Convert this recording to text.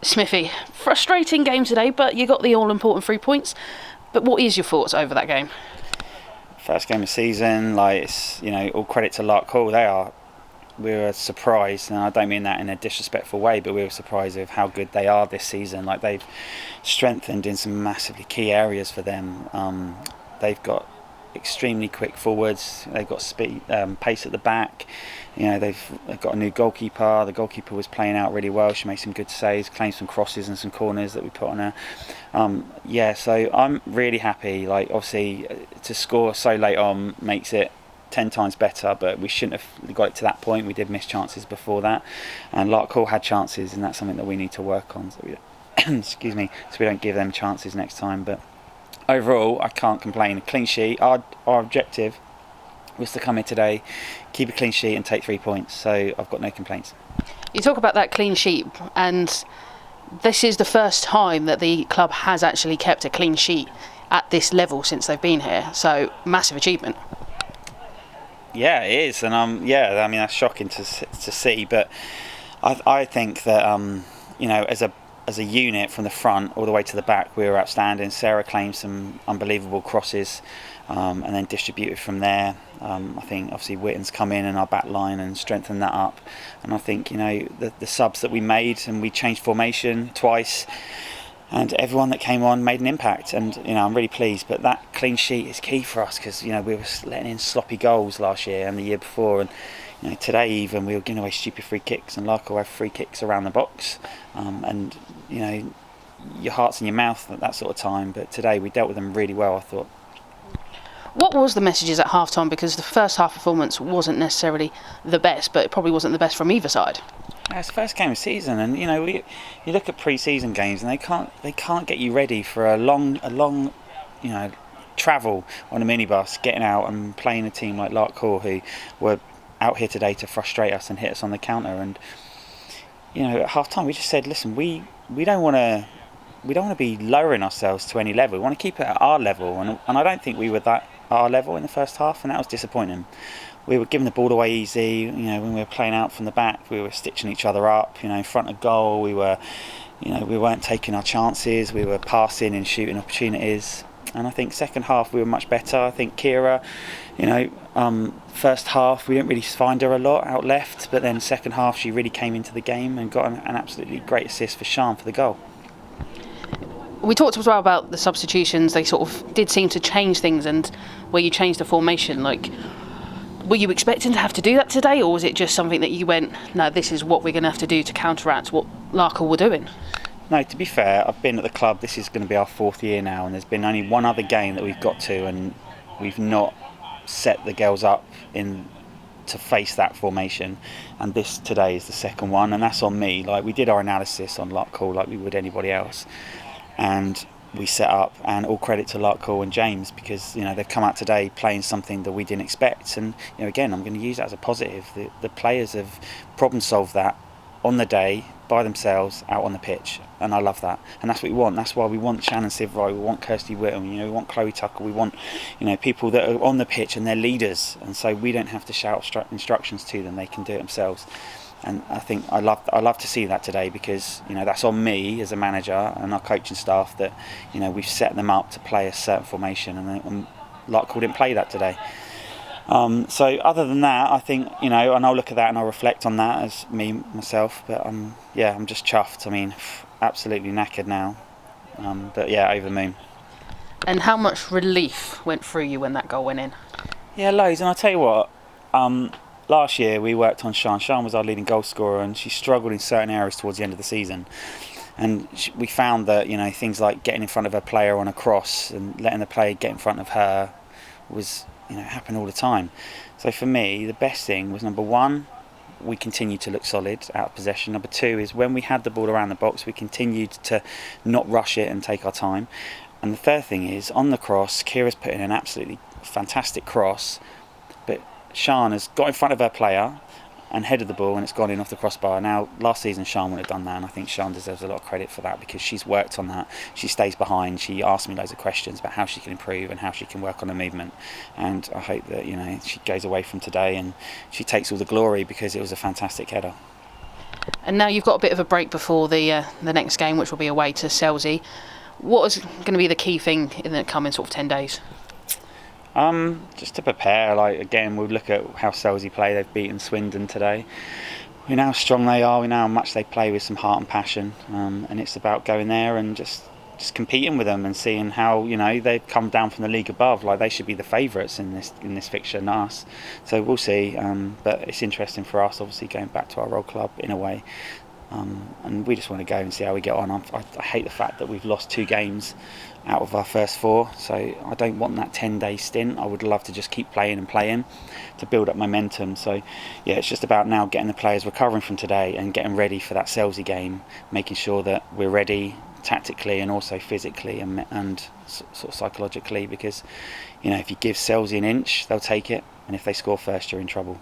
Smithy, frustrating game today, but you got the all-important 3 points. But what is your thoughts over that game? First game of the season, it's all credit to Larkhall. We were surprised, and I don't mean that in a disrespectful way, but we were surprised of how good they are this season. They've strengthened in some massively key areas for them. They've got extremely quick forwards. They've got speed, pace at the back. They've got a new goalkeeper. The goalkeeper was playing out really well. She made some good saves, claimed some crosses and some corners that we put on her. So I'm really happy. Obviously, to score so late on makes it 10 times better, but we shouldn't have got it to that point. We did miss chances before that, and Larkhall had chances, and that's something that we need to work on. So excuse me, so we don't give them chances next time. But overall, I can't complain. A clean sheet. Our objective was to come in today, keep a clean sheet and take 3 points. So I've got no complaints. You talk about that clean sheet, and this is the first time that the club has actually kept a clean sheet at this level since they've been here. So massive achievement. Yeah, it is, and that's shocking to see. But I think that as a unit from the front all the way to the back, we were outstanding. Sarah claimed some unbelievable crosses, and then distributed from there. I think obviously Witten's come in our back line and strengthened that up. And I think the subs that we made, and we changed formation twice, and everyone that came on made an impact. And I'm really pleased. But that clean sheet is key for us, because we were letting in sloppy goals last year and the year before, and today even we were giving away stupid free kicks, and Larkhall have free kicks around the box, and your heart's in your mouth at that sort of time. But today we dealt with them really well, I thought. What was the messages at half-time? Because the first half performance wasn't necessarily the best, but it probably wasn't the best from either side. Yeah, it's the first game of season, and you look at pre-season games, and they can't get you ready for a long travel on a minibus, getting out and playing a team like Larkhall, who were out here today to frustrate us and hit us on the counter. And at half-time we just said, listen, we don't want to be lowering ourselves to any level. We want to keep it at our level, and I don't think we were that our level in the first half, and that was disappointing. We were giving the ball away easy. When we were playing out from the back, we were stitching each other up. In front of goal, we weren't taking our chances. We were passing and shooting opportunities. And I think second half we were much better. I think Kira, first half we didn't really find her a lot out left, but then second half she really came into the game and got an absolutely great assist for Sian for the goal. We talked as well about the substitutions. They sort of did seem to change things, and where you changed the formation, were you expecting to have to do that today, or was it just something that you went, no, this is what we're going to have to do to counteract what Larkhall were doing? No, to be fair, I've been at the club, this is going to be our 4th year now, and there's been only one other game that we've got to, and we've not set the girls up to face that formation, and this today is the second one, and that's on me. We did our analysis on Larkhall like we would anybody else, and we set up, and all credit to Larkhall and James, because they've come out today playing something that we didn't expect. And again, I'm going to use that as a positive. The players have problem solved that on the day by themselves out on the pitch, and I love that, and that's what we want. That's why we want Shannon Sivroy, we want Kirsty Whittam, we want Chloe Tucker, we want people that are on the pitch and they're leaders, and so we don't have to shout instructions to them, they can do it themselves. And I think I love to see that today, because that's on me as a manager and our coaching staff, that we've set them up to play a certain formation, and Larkhall didn't play that today. So other than that, I think and I'll look at that and I'll reflect on that as myself. But I'm just chuffed. Absolutely knackered now. But over the moon. And how much relief went through you when that goal went in? Yeah, loads. And I'll tell you what. Last year we worked on Sian. Sian was our leading goal scorer, and she struggled in certain areas towards the end of the season. And we found that things like getting in front of a player on a cross and letting the player get in front of her was happen all the time. So for me, the best thing was, number one, we continued to look solid out of possession. Number two is, when we had the ball around the box, we continued to not rush it and take our time. And the third thing is, on the cross, Kira's put in an absolutely fantastic cross, but Sian has got in front of her player and headed the ball, and it's gone in off the crossbar. Now, last season Sian would have done that, and I think Sian deserves a lot of credit for that, because she's worked on that. She stays behind. She asks me loads of questions about how she can improve and how she can work on her movement. And I hope that she goes away from today and she takes all the glory, because it was a fantastic header. And now you've got a bit of a break before the next game, which will be away to Selsey. What is going to be the key thing in the coming sort of 10 days? Just to prepare. Again, we'll look at how Selsey play. They've beaten Swindon today. We know how strong they are. We know how much they play with some heart and passion. And it's about going there and just competing with them and seeing how they've come down from the league above. They should be the favourites in this fixture, not us. So we'll see. But it's interesting for us, obviously, going back to our old club in a way. And we just want to go and see how we get on. I hate the fact that we've lost 2 games out of our first 4, so I don't want that 10-day stint. I would love to just keep playing to build up momentum. So yeah, it's just about now getting the players recovering from today and getting ready for that Selsey game, making sure that we're ready tactically and also physically and sort of psychologically, because if you give Selsey an inch, they'll take it, and if they score first, you're in trouble.